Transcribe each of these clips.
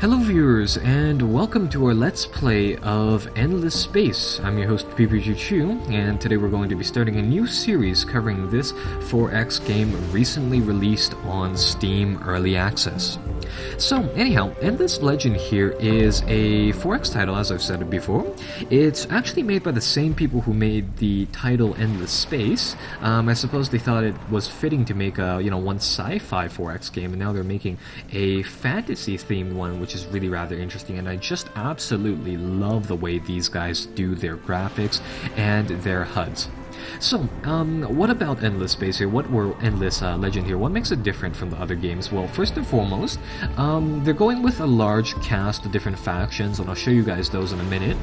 Hello viewers, and welcome to our Let's Play of Endless Space. I'm your host PPG Chu, and today we're going to be starting a new series covering this 4X game recently released on Steam Early Access. So, anyhow, Endless Legend here is a 4X title, as I've said it before. It's actually made by the same people who made the title Endless Space. I suppose they thought it was fitting to make a, one sci-fi 4X game, and now they're making a fantasy-themed one, which is really rather interesting, and I just absolutely love the way these guys do their graphics and their HUDs. So, what about Endless Space here? What were Endless Legend here? What makes it different from the other games? Well, first and foremost, they're going with a large cast of different factions, and I'll show you guys those in a minute.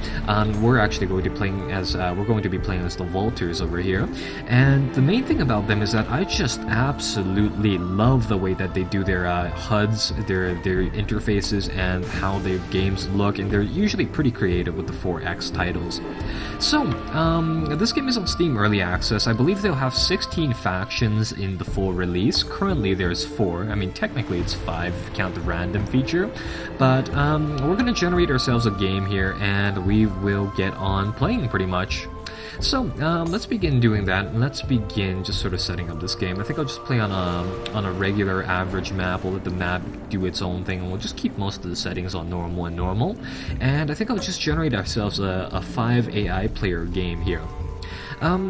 We're actually going to be playing as the Vultures over here, and the main thing about them is that I just absolutely love the way that they do their HUDs, their interfaces, and how their games look, and they're usually pretty creative with the 4X titles. So, this game is on Steam Early Access. I believe they'll have 16 factions in the full release. Currently there's 4. I mean, technically it's 5 if you count the random feature. But we're going to generate ourselves a game here, and we will get on playing pretty much. So, let's begin doing that. Let's begin just sort of setting up this game. I think I'll just play on a regular average map. We'll let the map do its own thing, and we'll just keep most of the settings on normal and normal. And I think I'll just generate ourselves a 5 AI player game here.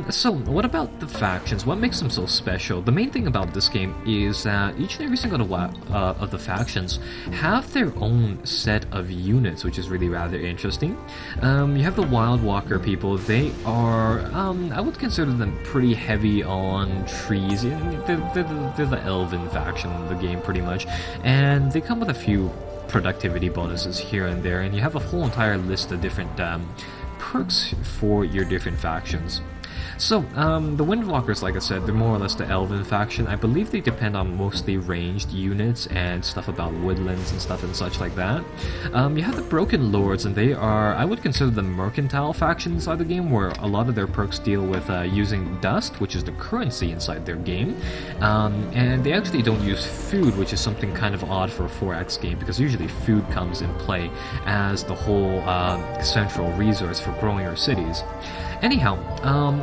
So, what about the factions? What makes them so special? The main thing about this game is that each and every single of the factions have their own set of units, which is really rather interesting. You have the Wild Walker people. They are, I would consider them pretty heavy on trees. They're the Elven faction of the game, pretty much. And they come with a few productivity bonuses here and there, and you have a whole entire list of different perks for your different factions. So, the Windwalkers, like I said, they're more or less the Elven faction. I believe they depend on mostly ranged units and stuff about woodlands and stuff and such like that. You have the Broken Lords, and they are, I would consider the mercantile faction inside the game, where a lot of their perks deal with using dust, which is the currency inside their game. And they actually don't use food, which is something kind of odd for a 4X game, because usually food comes in play as the whole central resource for growing our cities. Anyhow,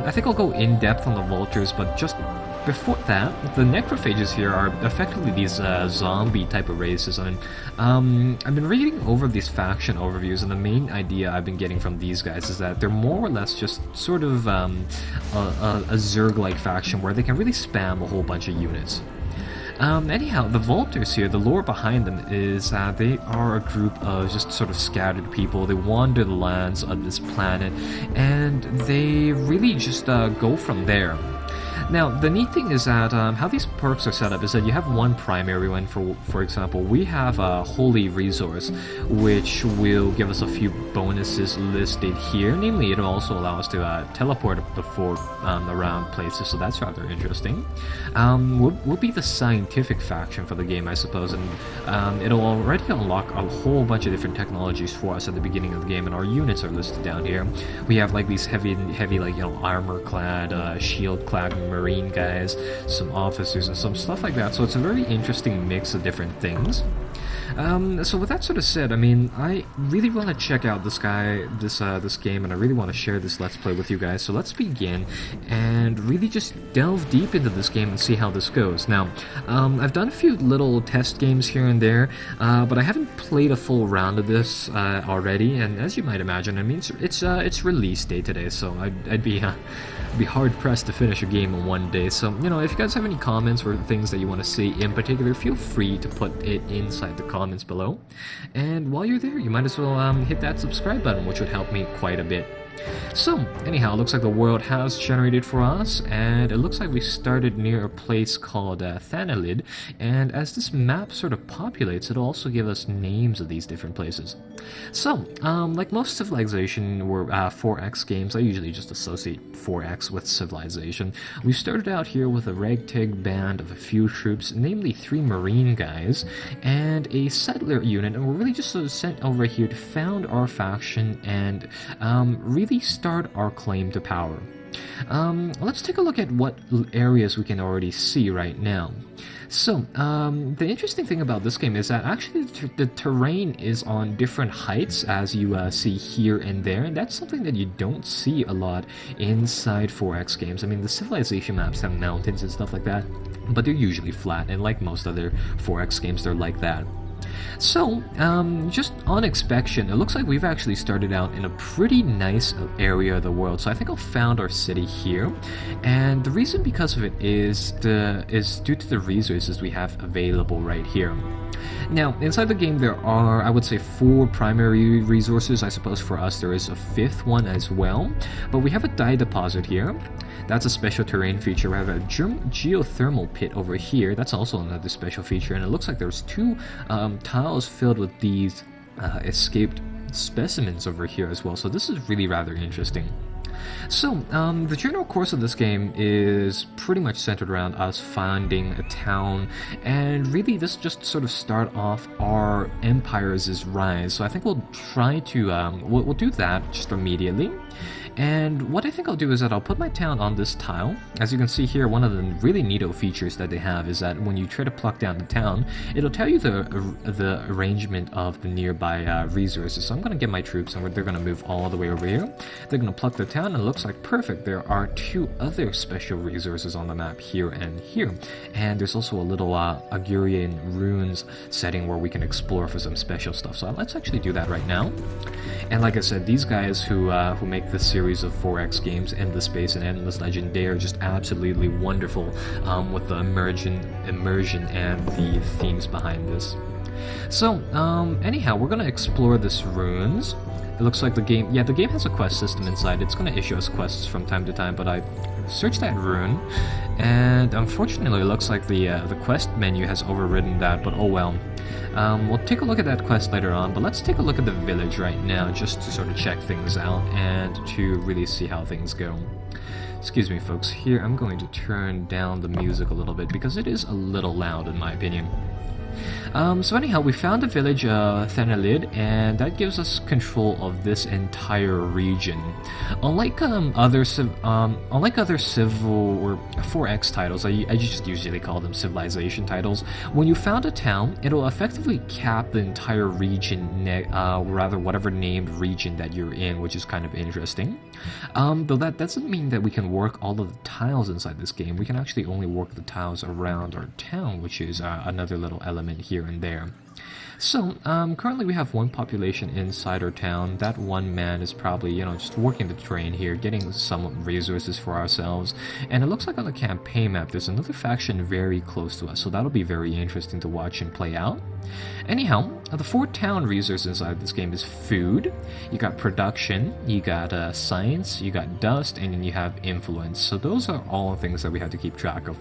I think I'll go in depth on the Vultures, but just before that, the Necrophages here are effectively these zombie type of races. I mean, I've been reading over these faction overviews, and the main idea I've been getting from these guys is that they're more or less just sort of a Zerg-like faction where they can really spam a whole bunch of units. Anyhow, the Vultures here, the lore behind them is they are a group of just sort of scattered people. They wander the lands of this planet, and they really just go from there. Now, the neat thing is that how these perks are set up is that you have one primary one. For example, we have a Holy Resource, which will give us a few bonuses listed here. Namely, it'll also allow us to teleport the fort around places, so that's rather interesting. We'll be the scientific faction for the game, I suppose, and it'll already unlock a whole bunch of different technologies for us at the beginning of the game, and our units are listed down here. We have like these heavy like armor-clad, shield-clad Marine guys, some officers, and some stuff like that. So it's a very interesting mix of different things. So with that sort of said, I mean, I really want to check out this game, and I really want to share this Let's Play with you guys. So let's begin and really just delve deep into this game and see how this goes. Now, I've done a few little test games here and there, but I haven't played a full round of this already. And as you might imagine, I mean, it's release day today, so I'd be hard pressed to finish a game in one day. So, if you guys have any comments or things that you want to see in particular, feel free to put it inside the comments below. And while you're there, you might as well hit that subscribe button, which would help me quite a bit. So, anyhow, it looks like the world has generated for us, and it looks like we started near a place called Thanalid, and as this map sort of populates, it'll also give us names of these different places. So, like most Civilization or 4X games, I usually just associate 4X with Civilization. We started out here with a ragtag band of a few troops, namely 3 Marine guys, and a settler unit, and we're really just sort of sent over here to found our faction and really start our claim to power. Let's take a look at what areas we can already see right now. So, the interesting thing about this game is that actually the terrain is on different heights, as you see here and there, and that's something that you don't see a lot inside 4X games. I mean, the Civilization maps have mountains and stuff like that, but they're usually flat, and like most other 4X games, they're like that. So, just on inspection, it looks like we've actually started out in a pretty nice area of the world. So I think I found our city here, and the reason because of it is due to the resources we have available right here. Now, inside the game there are, I would say, 4 primary resources. I suppose for us there is a 5th one as well, but we have a dye deposit here. That's a special terrain feature. We have a geothermal pit over here. That's also another special feature, and it looks like there's 2 tiles filled with these escaped specimens over here as well, so this is really rather interesting. So, the general course of this game is pretty much centered around us finding a town, and really this just sort of start off our empire's rise. So I think we'll try to, we'll do that just immediately. And what I think I'll do is that I'll put my town on this tile. As you can see here, one of the really neato features that they have is that when you try to pluck down the town, it'll tell you the arrangement of the nearby resources. So I'm going to get my troops, and they're going to move all the way over here. They're going to pluck the town, and it looks like perfect. There are 2 other special resources on the map here and here. And there's also a little Augurian ruins setting where we can explore for some special stuff. So let's actually do that right now. And like I said, these guys who make this series of 4X games, Endless Space and Endless Legend, they are just absolutely wonderful with the immersion and the themes behind this. So, anyhow, we're going to explore this ruins. It looks like the game has a quest system inside. It's going to issue us quests from time to time, but I searched that rune, and unfortunately it looks like the quest menu has overridden that, but oh well. We'll take a look at that quest later on, but let's take a look at the village right now just to sort of check things out and to really see how things go. Excuse me folks, here I'm going to turn down the music a little bit because it is a little loud in my opinion. So anyhow, we found the village Thanalid, and that gives us control of this entire region. Unlike other civil or 4X titles, I just usually call them civilization titles. When you found a town, it'll effectively cap the entire region, rather whatever named region that you're in, which is kind of interesting. Though that doesn't mean that we can work all of the tiles inside this game. We can actually only work the tiles around our town, which is another little element here and there. So, currently we have 1 population inside our town. That 1 man is probably, just working the terrain here, getting some resources for ourselves. And it looks like on the campaign map, there's another faction very close to us, so that'll be very interesting to watch and play out. Anyhow, the 4 town resources inside this game is food, you got production, you got science, you got dust, and then you have influence. So those are all things that we have to keep track of.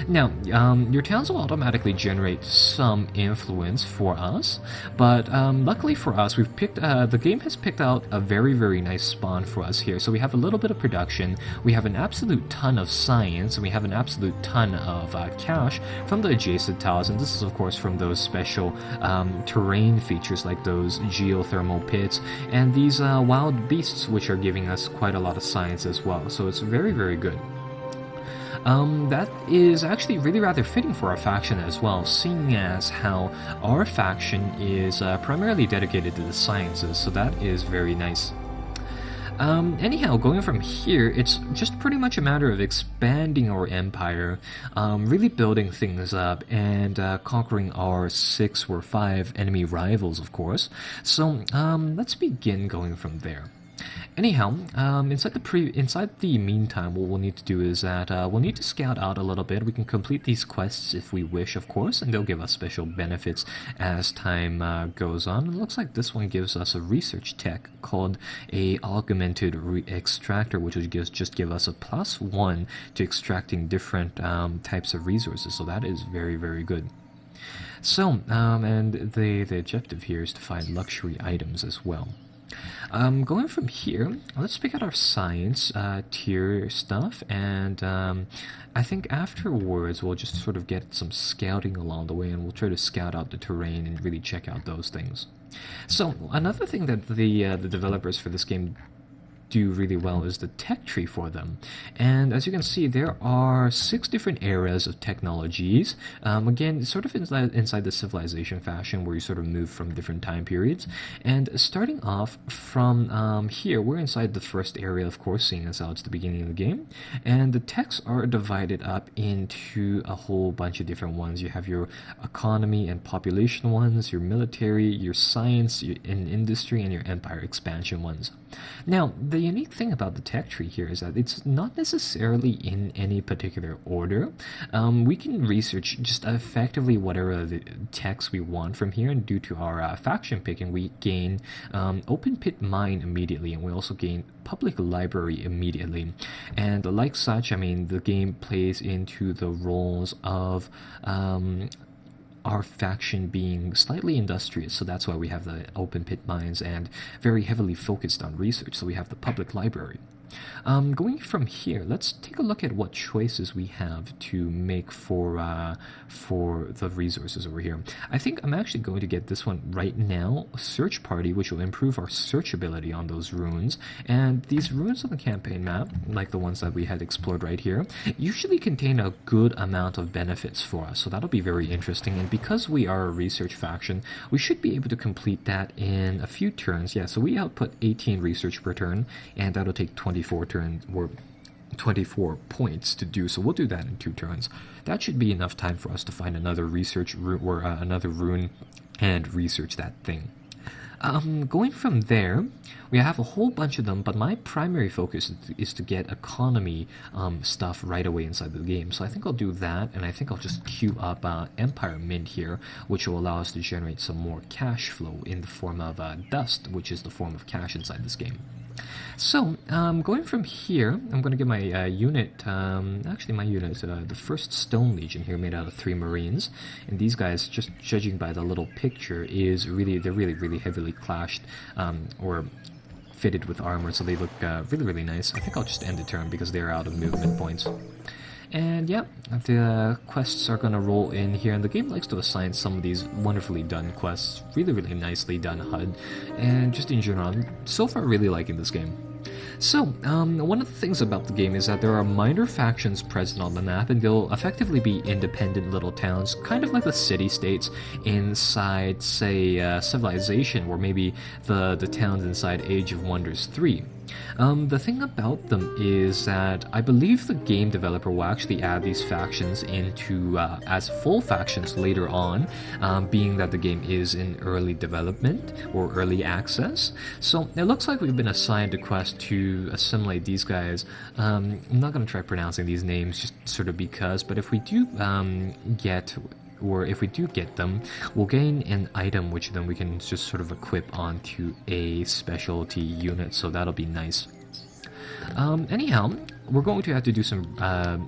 Now, your towns will automatically generate some influence for us, but luckily for us, we've picked. The game has picked out a very, very nice spawn for us here. So we have a little bit of production, we have an absolute ton of science, and we have an absolute ton of cash from the adjacent tiles. And this is, of course, from those special terrain features like those geothermal pits and these wild beasts, which are giving us quite a lot of science as well. So it's very, very good. That is actually really rather fitting for our faction as well, seeing as how our faction is primarily dedicated to the sciences, so that is very nice. Anyhow, going from here, it's just pretty much a matter of expanding our empire, really building things up, and conquering our 6 or 5 enemy rivals, of course. So, let's begin going from there. Anyhow, inside the meantime, what we'll need to do is that we'll need to scout out a little bit. We can complete these quests if we wish, of course, and they'll give us special benefits as time goes on. It looks like this one gives us a research tech called a augmented extractor, which will just give us a +1 to extracting different types of resources. So that is very, very good. So, and the objective here is to find luxury items as well. Going from here, let's pick out our science tier stuff, and I think afterwards we'll just sort of get some scouting along the way, and we'll try to scout out the terrain and really check out those things. So another thing that the developers for this game do really well is the tech tree for them. And as you can see, there are 6 different eras of technologies. Again, sort of inside the civilization fashion, where you sort of move from different time periods. And starting off from here, we're inside the first area, of course, seeing as how it's the beginning of the game. And the techs are divided up into a whole bunch of different ones. You have your economy and population ones, your military, your science, your industry, and your empire expansion ones. Now, the unique thing about the tech tree here is that it's not necessarily in any particular order. We can research just effectively whatever the techs we want from here, and due to our faction picking, we gain open pit mine immediately, and we also gain public library immediately. And like such, I mean, the game plays into the roles of our faction being slightly industrious, so that's why we have the open pit mines and very heavily focused on research, so we have the public library. Going from here, let's take a look at what choices we have to make for the resources over here. I think I'm actually going to get this one right now, Search Party, which will improve our searchability on those runes. And these runes on the campaign map, like the ones that we had explored right here, usually contain a good amount of benefits for us, so that'll be very interesting. And because we are a research faction, we should be able to complete that in a few turns. Yeah, so we output 18 research per turn, and that'll take 24 turns or 24 points to do, so we'll do that in 2 turns. That should be enough time for us to find another research or another rune and research that thing. Going from there, we have a whole bunch of them, but my primary focus is to get economy stuff right away inside the game. So I think I'll do that, and I think I'll just queue up Empire Mint here, which will allow us to generate some more cash flow in the form of dust, which is the form of cash inside this game. So, going from here, I'm going to get my unit, actually my unit is the first Stone Legion here, made out of 3 Marines, and these guys, just judging by the little picture, they're really heavily clashed, or fitted with armor, so they look really nice. I think I'll just end the turn because they're out of movement points. And yeah, the quests are going to roll in here, and the game likes to assign some of these wonderfully done quests, really nicely done HUD, and just in general, I'm so far really liking this game. So, one of the things about the game is that there are minor factions present on the map, and they'll effectively be independent little towns, kind of like the city-states inside, say, Civilization, or maybe the towns inside Age of Wonders 3. The thing about them is that I believe the game developer will actually add these factions into as full factions later on, being that the game is in early development or early access. So it looks like we've been assigned a quest to assimilate these guys. I'm not going to try pronouncing these names just sort of because, but if we do if we do get them, we'll gain an item which then we can just sort of equip onto a specialty unit, so that'll be nice. Anyhow, we're going to have to do some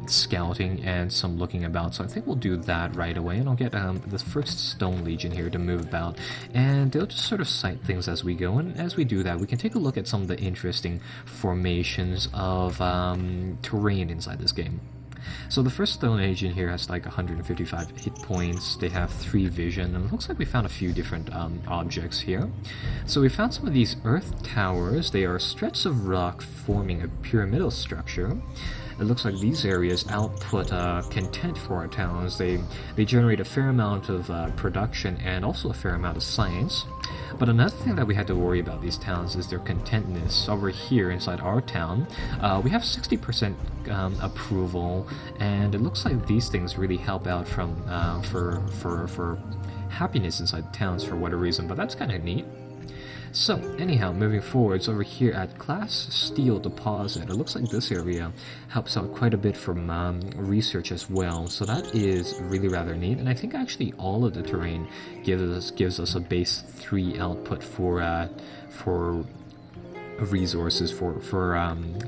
scouting and some looking about, so I think we'll do that right away, and I'll get the first Stone Legion here to move about, and they'll just sort of sight things as we go, and as we do that, we can take a look at some of the interesting formations of terrain inside this game. So the first Stone Legion here has like 155 hit points, they have 3 vision, and it looks like we found a few different objects here. So we found some of these earth towers. They are strips of rock forming a pyramidal structure. It looks like these areas output content for our towns. They generate a fair amount of production and also a fair amount of science. But another thing that we had to worry about these towns is their contentness. Over here inside our town, we have 60% approval, and it looks like these things really help out from for happiness inside towns for whatever reason. But that's kind of neat. So, anyhow, moving forwards, over here at Class Steel Deposit, it looks like this area helps out quite a bit from research as well, so that is really rather neat, and I think actually all of the terrain gives us a base 3 output for resources for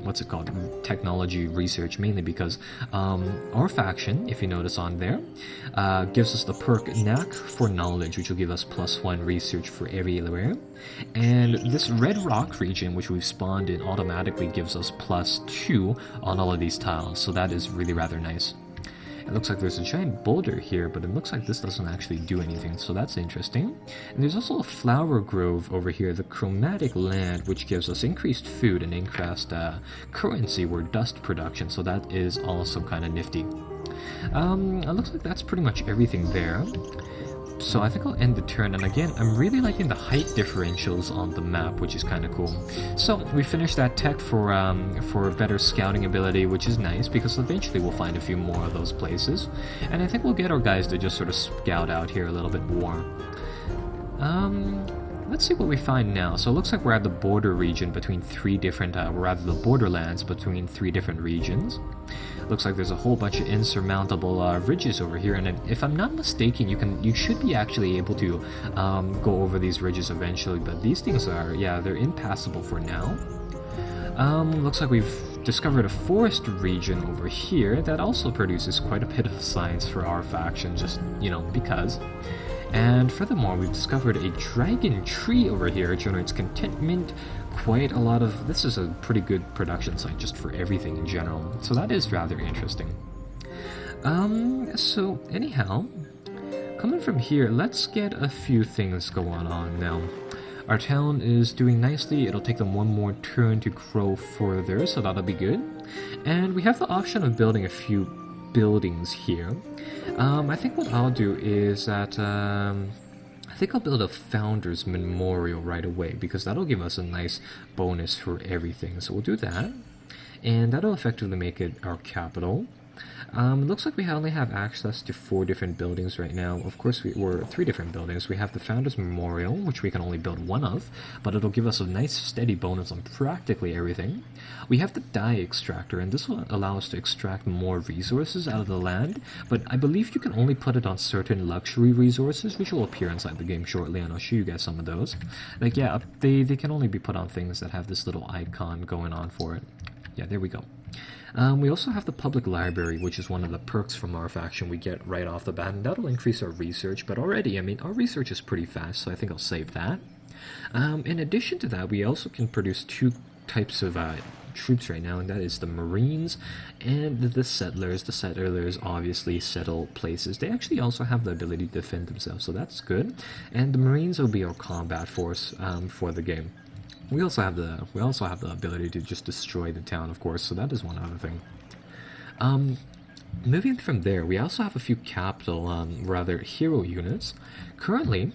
what's it called, technology research, mainly because our faction, if you notice on there, gives us the perk Knack for Knowledge, which will give us +1 research for everywhere, and this Red Rock region, which we've spawned in, automatically gives us +2 on all of these tiles, so that is really rather nice. It looks like there's a giant boulder here, but it looks like this doesn't actually do anything, so that's interesting. And there's also a flower grove over here, the chromatic land, which gives us increased food and increased currency or dust production, so that is also kind of nifty. It looks like that's pretty much everything there. So I think I'll end the turn, and again, I'm really liking the height differentials on the map, which is kind of cool. So we finished that tech for better scouting ability, which is nice, because eventually we'll find a few more of those places. And I think we'll get our guys to just sort of scout out here a little bit more. Let's see what we find now. So it looks like we're at the border region between three different, the borderlands between three different regions. Looks like there's a whole bunch of insurmountable ridges over here, and if I'm not mistaken, you should be actually able to go over these ridges eventually, but these things are, yeah, they're impassable for now. Looks like we've discovered a forest region over here that also produces quite a bit of science for our faction, just, you know, because. And furthermore, we've discovered a dragon tree over here. It generates contentment, quite a lot of... This is a pretty good production site just for everything in general. So that is rather interesting. So anyhow, coming from here, let's get a few things going on now. Our town is doing nicely. It'll take them one more turn to grow further, so that'll be good. And we have the option of building a few buildings here. I think what I'll do is that I think I'll build a Founders Memorial right away, because that'll give us a nice bonus for everything. So we'll do that, and that'll effectively make it our capital. Looks like we only have access to 4 different buildings right now. Of course, we're 3 different buildings. We have the Founders Memorial, which we can only build 1 of, but it'll give us a nice steady bonus on practically everything. We have the dye extractor, and this will allow us to extract more resources out of the land, but I believe you can only put it on certain luxury resources, which will appear inside the game shortly, and I'll show you guys some of those. Like, yeah, they can only be put on things that have this little icon going on for it. Yeah, there we go. We also have the public library, which is one of the perks from our faction we get right off the bat, and that'll increase our research, but already, I mean, our research is pretty fast, so I think I'll save that. In addition to that, we also can produce 2 types of troops right now, and that is the Marines and the Settlers. The Settlers obviously settle places. They actually also have the ability to defend themselves, so that's good. And the Marines will be our combat force for the game. We also have the ability to just destroy the town, of course, so that is one other thing. Moving from there, we also have a few capital, hero units. Currently,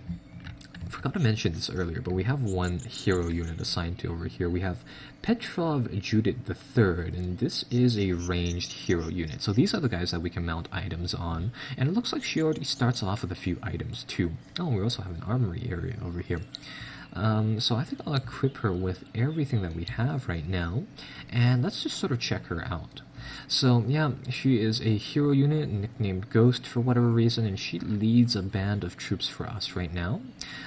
I forgot to mention this earlier, but we have 1 hero unit assigned to over here. We have Petrov Judith III, and this is a ranged hero unit. So these are the guys that we can mount items on, and it looks like she already starts off with a few items too. Oh, we also have an armory area over here. So I think I'll equip her with everything that we have right now, and let's just sort of check her out. So yeah, she is a hero unit nicknamed Ghost for whatever reason, and she leads a band of troops for us right now.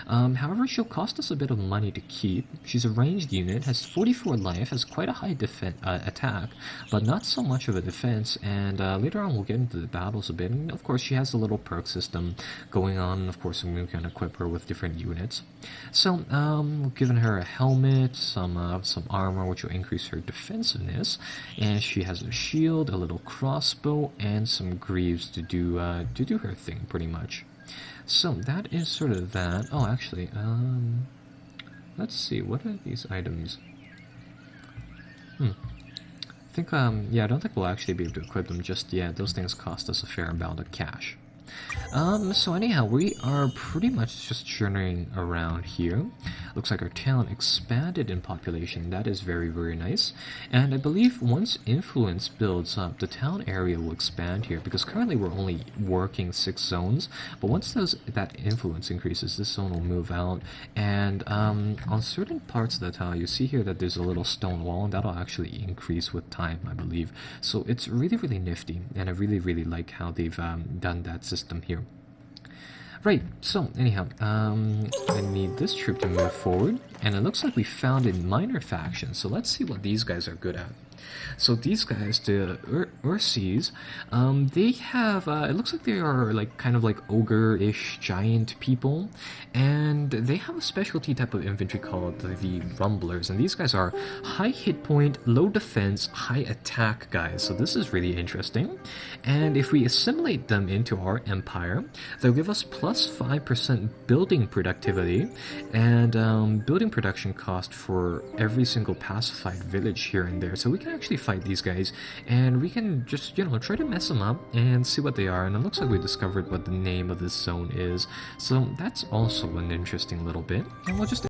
However, she'll cost us a bit of money to keep. She's a ranged unit, has 44 life, has quite a high attack, but not so much of a defense, and later on we'll get into the battles a bit, and of course she has a little perk system going on, and of course we can equip her with different units. So we've given her a helmet, some armor which will increase her defensiveness, and she has a shield, a little crossbow, and some greaves to do her thing pretty much. So that is sort of that. Oh, actually, let's see, what are these items? I think yeah, I don't think we'll actually be able to equip them just yet. Those things cost us a fair amount of cash. So anyhow, we are pretty much just journeying around here. Looks like our town expanded in population. That is very, very nice. And I believe once influence builds up, the town area will expand here, because currently we're only working 6 zones. But once that influence increases, this zone will move out. And on certain parts of the town, you see here that there's a little stone wall, and that'll actually increase with time, I believe. So it's really, really nifty, and I really, really like how they've done that system here. Right, so anyhow, I need this troop to move forward, and it looks like we found a minor faction, so let's see what these guys are good at. So these guys, the Ursies, they have, it looks like they are like kind of like ogre-ish giant people, and they have a specialty type of infantry called the Rumblers, and these guys are high hit point, low defense, high attack guys, so this is really interesting. And if we assimilate them into our empire, they'll give us plus 5% building productivity, and building production cost for every single pacified village here and there, so we can actually fight these guys, and we can just, try to mess them up and see what they are. And it looks like we discovered what the name of this zone is, so that's also an interesting little bit, and we'll just